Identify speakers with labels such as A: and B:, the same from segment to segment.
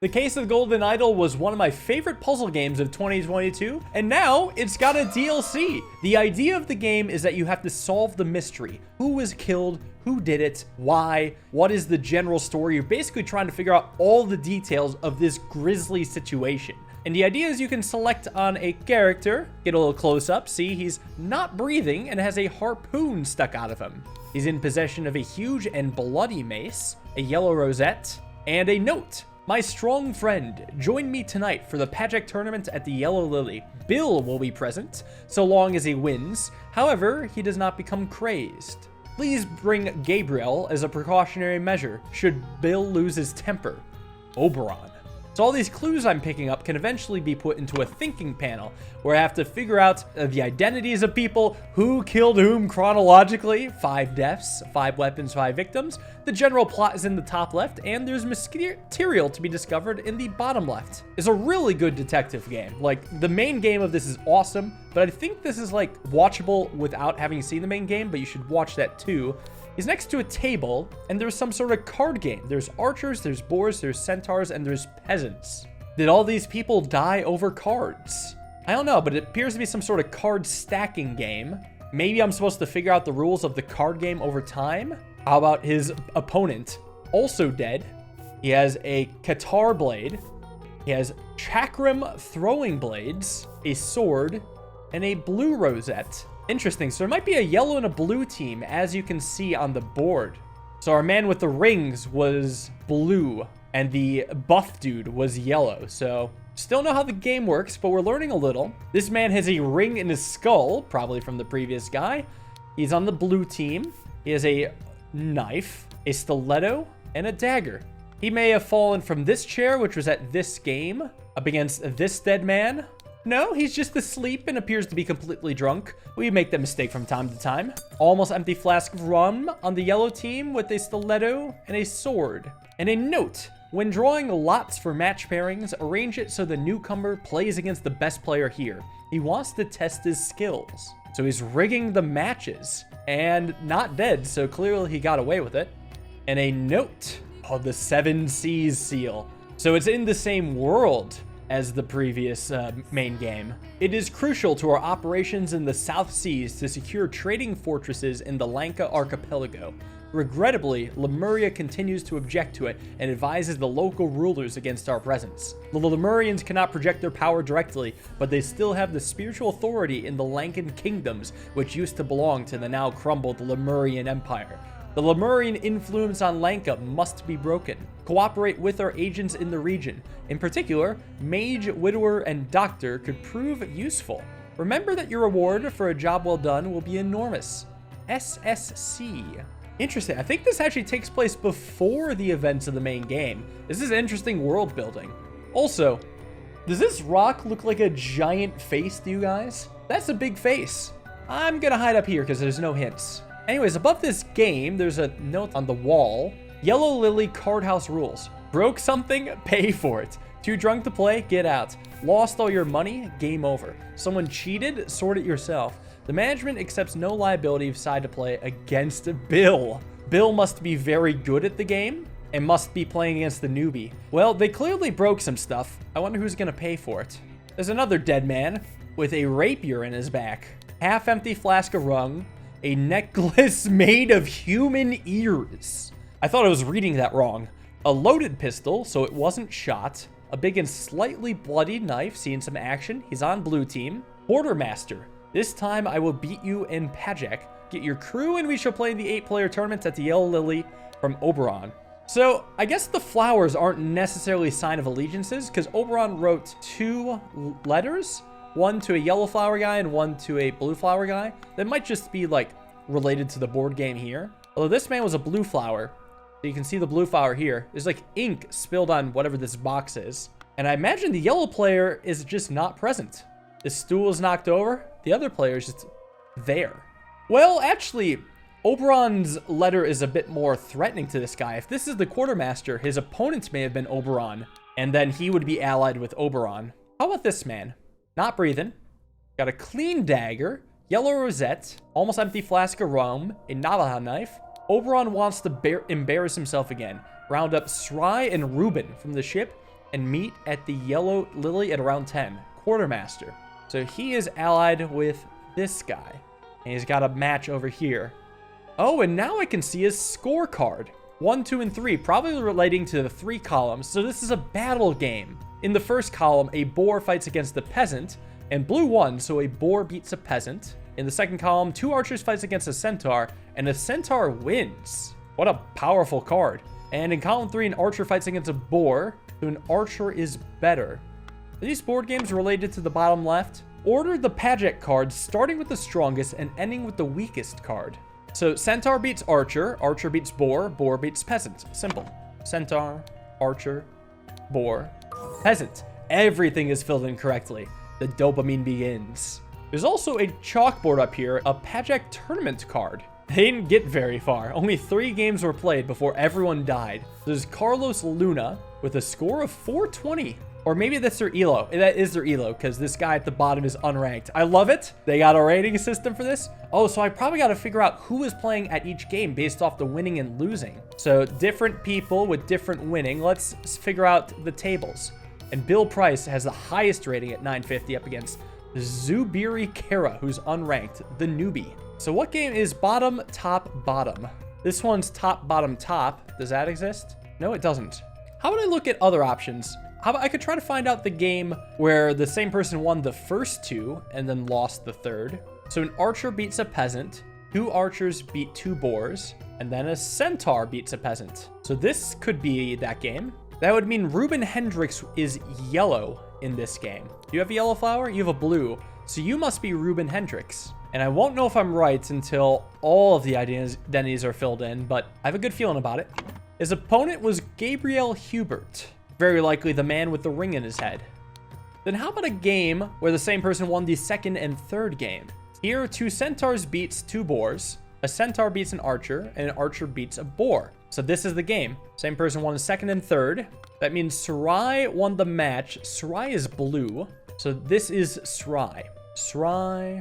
A: The Case of the Golden Idol was one of my favorite puzzle games of 2022, and now it's got a DLC. The idea of the game is that you have to solve the mystery. Who was killed? Who did it? Why? What is the general story? You're basically trying to figure out all the details of this grisly situation. And the idea is you can select on a character, get a little close up, see he's not breathing and has a harpoon stuck out of him. He's in possession of a huge and bloody mace, a yellow rosette, and a note. My strong friend, join me tonight for the Pajek tournament at the Yellow Lily. Bill will be present, so long as he wins. However, he does not become crazed. Please bring Gabriel as a precautionary measure, should Bill lose his temper. Oberon. So all these clues I'm picking up can eventually be put into a thinking panel where I have to figure out the identities of people, who killed whom chronologically, 5 deaths, 5 weapons, 5 victims. The general plot is in the top left, and there's material to be discovered in the bottom left. It's a really good detective game. Like, the main game of this is awesome, but I think this is like watchable without having seen the main game, but you should watch that too. He's next to a table, and there's some sort of card game. There's archers, there's boars, there's centaurs, and there's peasants. Did all these people die over cards? I don't know, but it appears to be some sort of card stacking game. Maybe I'm supposed to figure out the rules of the card game over time? How about his opponent? Also dead. He has a Qatar blade. He has chakram throwing blades, a sword, and a blue rosette. Interesting. So there might be a yellow and a blue team, as you can see on the board. So our man with the rings was blue, and the buff dude was yellow. So still know how the game works, but we're learning a little. This man has a ring in his skull, probably from the previous guy. He's on the blue team. He has a knife, a stiletto, and a dagger. He may have fallen from this chair, which was at this game, up against this dead man. No, he's just asleep and appears to be completely drunk. We make that mistake from time to time. Almost empty flask of rum on the yellow team with a stiletto and a sword. And a note. When drawing lots for match pairings, arrange it so the newcomer plays against the best player here. He wants to test his skills. So he's rigging the matches. And not dead, so clearly he got away with it. And a note called the 7 Seas seal. So it's in the same world as the previous main game. It is crucial to our operations in the South Seas to secure trading fortresses in the Lanka archipelago. Regrettably, Lemuria continues to object to it and advises the local rulers against our presence. The Lemurians cannot project their power directly, but they still have the spiritual authority in the Lankan kingdoms, which used to belong to the now crumbled Lemurian Empire. The Lemurian influence on Lanka must be broken. Cooperate with our agents in the region. In particular, Mage, Widower, and Doctor could prove useful. Remember that your reward for a job well done will be enormous. SSC. Interesting. I think this actually takes place before the events of the main game. This is interesting world building. Also, does this rock look like a giant face to you guys? That's a big face. I'm gonna hide up here because there's no hints. Anyways, above this game, there's a note on the wall. Yellow Lily card house rules. Broke something, pay for it. Too drunk to play, get out. Lost all your money, game over. Someone cheated, sort it yourself. The management accepts no liability if decide to play against Bill. Bill must be very good at the game and must be playing against the newbie. Well, they clearly broke some stuff. I wonder who's gonna pay for it. There's another dead man with a rapier in his back. Half-empty flask of rum. A necklace made of human ears. I thought I was reading that wrong. A loaded pistol, so it wasn't shot. A big and slightly bloody knife, seeing some action. He's on blue team. Quartermaster. This time I will beat you in Pajek. Get your crew and we shall play the 8-player tournaments at the Yellow Lily from Oberon. So I guess the flowers aren't necessarily a sign of allegiances because Oberon wrote 2 letters. One to a yellow flower guy and one to a blue flower guy. That might just be like related to the board game here. Although this man was a blue flower. So you can see the blue flower here. There's like ink spilled on whatever this box is. And I imagine the yellow player is just not present. The stool is knocked over. The other player is just there. Well, actually, Oberon's letter is a bit more threatening to this guy. If this is the quartermaster, his opponent may have been Oberon. And then he would be allied with Oberon. How about this man? Not breathing. Got a clean dagger, yellow rosette, almost empty flask of rum, a Navajo knife. Oberon wants to embarrass himself again. Round up Sry and Reuben from the ship. and meet at the Yellow Lily at around 10. Quartermaster. So he is allied with this guy. And he's got a match over here. Oh, and now I can see his scorecard. 1, 2, and 3, probably relating to the 3 columns. So this is a battle game. In the first column, a boar fights against the peasant, and blue won, so a boar beats a peasant. In the second column, 2 archers fights against a centaur, and a centaur wins. What a powerful card. And in column 3, an archer fights against a boar, so an archer is better. Are these board games related to the bottom left? Order the Pajek cards, starting with the strongest and ending with the weakest card. So centaur beats archer, archer beats boar, boar beats peasant. Simple. Centaur, archer, boar, peasant. Everything is filled in correctly. The dopamine begins. There's also a chalkboard up here, a Pajek tournament card. They didn't get very far. Only 3 games were played before everyone died. There's Carlos Luna with a score of 420. Or maybe that's their elo. That is their elo, because this guy at the bottom is unranked. I love it. They got a rating system for this. Oh, so I probably got to figure out who is playing at each game based off the winning and losing. So different people with different winning. Let's figure out the tables. And Bill Price has the highest rating at 950 up against Zubiri Kara, who's unranked, the newbie. So what game is bottom, top, bottom? This one's top, bottom, top. Does that exist? No, it doesn't. How would I look at other options? How about I could try to find out the game where the same person won the first 2 and then lost the third. So an archer beats a peasant, 2 archers beat 2 boars, and then a centaur beats a peasant. So this could be that game. That would mean Ruben Hendricks is yellow in this game. Do you have a yellow flower? You have a blue. So you must be Ruben Hendricks. And I won't know if I'm right until all of the identities are filled in, but I have a good feeling about it. His opponent was Gabriel Hubert. Very likely the man with the ring in his head. Then how about a game where the same person won the second and third game? Here, 2 centaurs beats 2 boars, a centaur beats an archer, and an archer beats a boar. So this is the game. Same person won the second and third. That means Sarai won the match. Sarai is blue. So this is Sarai. Sarai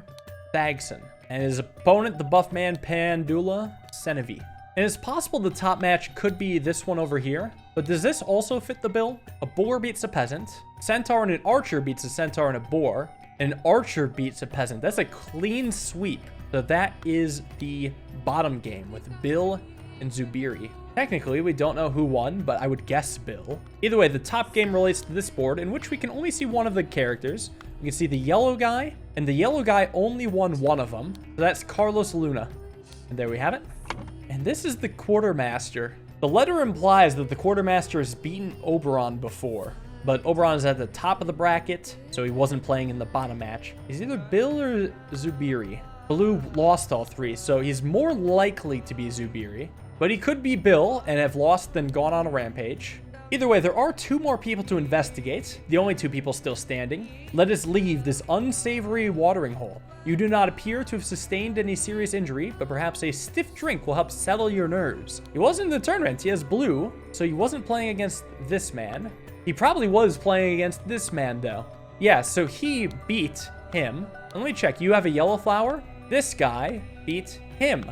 A: Thagson. And his opponent, the buff man, Pandula Senevi. And it's possible the top match could be this one over here. But does this also fit the bill? A boar beats a peasant. Centaur and an archer beats a centaur and a boar. And an archer beats a peasant. That's a clean sweep. So that is the bottom game with Bill and Zubiri. Technically, we don't know who won, but I would guess Bill. Either way, the top game relates to this board, in which we can only see one of the characters. We can see the yellow guy, and the yellow guy only won one of them. So that's Carlos Luna. And there we have it. And this is the quartermaster. The letter implies that the quartermaster has beaten Oberon before, but Oberon is at the top of the bracket, so he wasn't playing in the bottom match. He's either Bill or Zubiri. Blue lost all 3, so he's more likely to be Zubiri, but he could be Bill and have lost then gone on a rampage. Either way, there are 2 more people to investigate, the only 2 people still standing. Let us leave this unsavory watering hole. You do not appear to have sustained any serious injury, but perhaps a stiff drink will help settle your nerves. He wasn't in the tournament, he has blue, so he wasn't playing against this man. He probably was playing against this man though. Yeah, so he beat him. Let me check, you have a yellow flower? This guy beat him.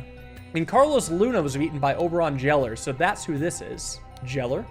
A: And Carlos Luna was beaten by Oberon Jeller, so that's who this is. Jeller.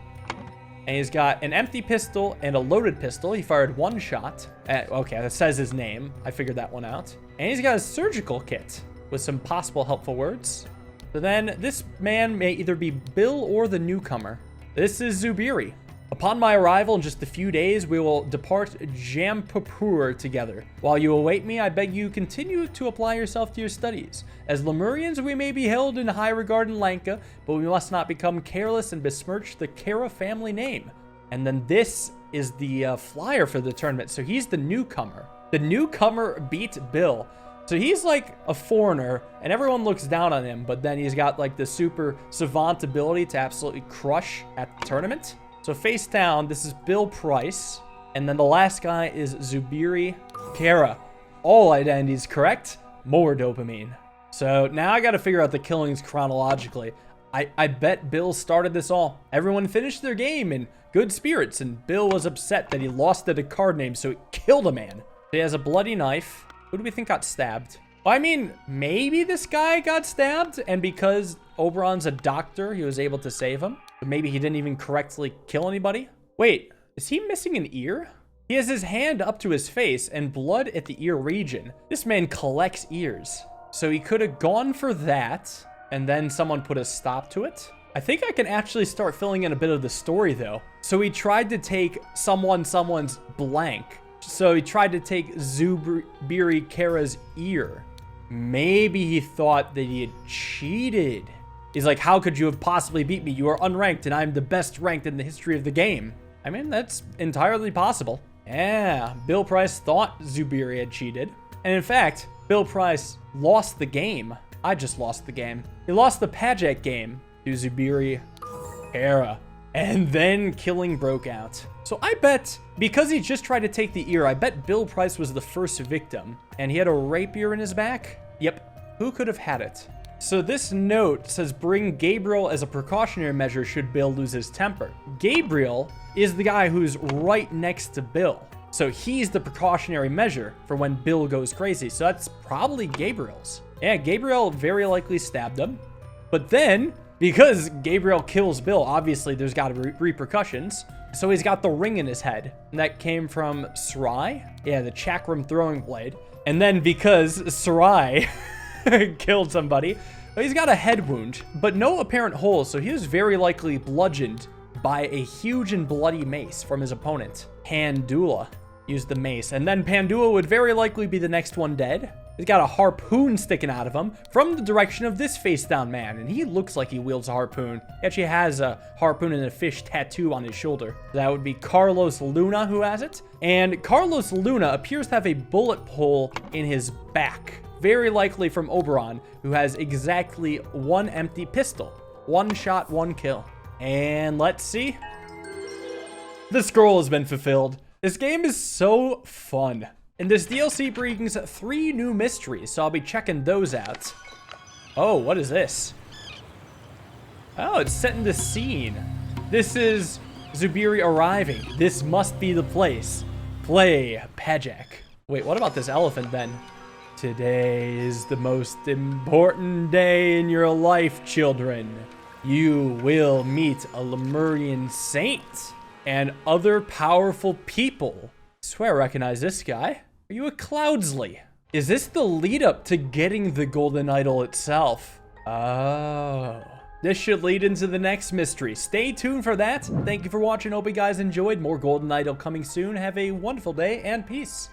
A: And he's got an empty pistol and a loaded pistol. He fired 1 shot. Okay, that says his name. I figured that one out. And he's got a surgical kit with some possible helpful words. So then this man may either be Bill or the newcomer. This is Zubiri. Upon my arrival in just a few days, we will depart Jampapur together. While you await me, I beg you continue to apply yourself to your studies. As Lemurians, we may be held in high regard in Lanka, but we must not become careless and besmirch the Kara family name. And then this is the flyer for the tournament. So he's the newcomer. The newcomer beat Bill. So he's like a foreigner, and everyone looks down on him, but then he's got like the super savant ability to absolutely crush at the tournament. So face down, this is Bill Price. And then the last guy is Zubiri Kara. All identities correct. More dopamine. So now I got to figure out the killings chronologically. I bet Bill started this all. Everyone finished their game in good spirits, and Bill was upset that he lost at a card name, so he killed a man. He has a bloody knife. Who do we think got stabbed? Well, I mean, maybe this guy got stabbed, and because Oberon's a doctor, he was able to save him. But maybe he didn't even correctly kill anybody. Wait, Is he missing an ear? He has his hand up to his face and blood at the ear region. This man collects ears. So he could have gone for that, and then someone put a stop to it. I think I can actually start filling in a bit of the story, though. So he tried to take someone's blank. So he tried to take Zubiri Kara's ear. Maybe he thought that he had cheated. He's like, how could you have possibly beat me? You are unranked, and I'm the best ranked in the history of the game. I mean, that's entirely possible. Yeah, Bill Price thought Zubiri had cheated. And in fact, Bill Price lost the game. I just lost the game. He lost the Pajak game to Zubiri Kara. And then killing broke out. So I bet, because he just tried to take the ear, I bet Bill Price was the first victim. And he had a rapier in his back? Yep. Who could have had it? So this note says, bring Gabriel as a precautionary measure should Bill lose his temper. Gabriel is the guy who's right next to Bill. So he's the precautionary measure for when Bill goes crazy. So that's probably Gabriel's. Yeah, Gabriel very likely stabbed him. But then, because Gabriel kills Bill, obviously there's got to be repercussions. So he's got the ring in his head. And that came from Sarai. Yeah, the chakram throwing blade. And then because Sarai killed somebody, he's got a head wound, but no apparent hole. So he was very likely bludgeoned by a huge and bloody mace from his opponent. Pandula used the mace. And then Pandula would very likely be the next one dead. He's got a harpoon sticking out of him from the direction of this face-down man. And he looks like he wields a harpoon. He actually has a harpoon and a fish tattoo on his shoulder. That would be Carlos Luna who has it. And Carlos Luna appears to have a bullet hole in his back. Very likely from Oberon, who has exactly one empty pistol. One shot, one kill. And let's see. The scroll has been fulfilled. This game is so fun. And this DLC brings 3 new mysteries, so I'll be checking those out. Oh, what is this? Oh, it's setting the scene. This is Zubiri arriving. This must be the place. Play Pajak. Wait, what about this elephant then? Today is the most important day in your life, children. You will meet a Lemurian saint and other powerful people. I swear I recognize this guy. Are you a Cloudsley? Is this the lead up to getting the golden idol itself? Oh. This should lead into the next mystery. Stay tuned for that. Thank you for watching. Hope you guys enjoyed. More golden idol coming soon. Have a wonderful day and peace.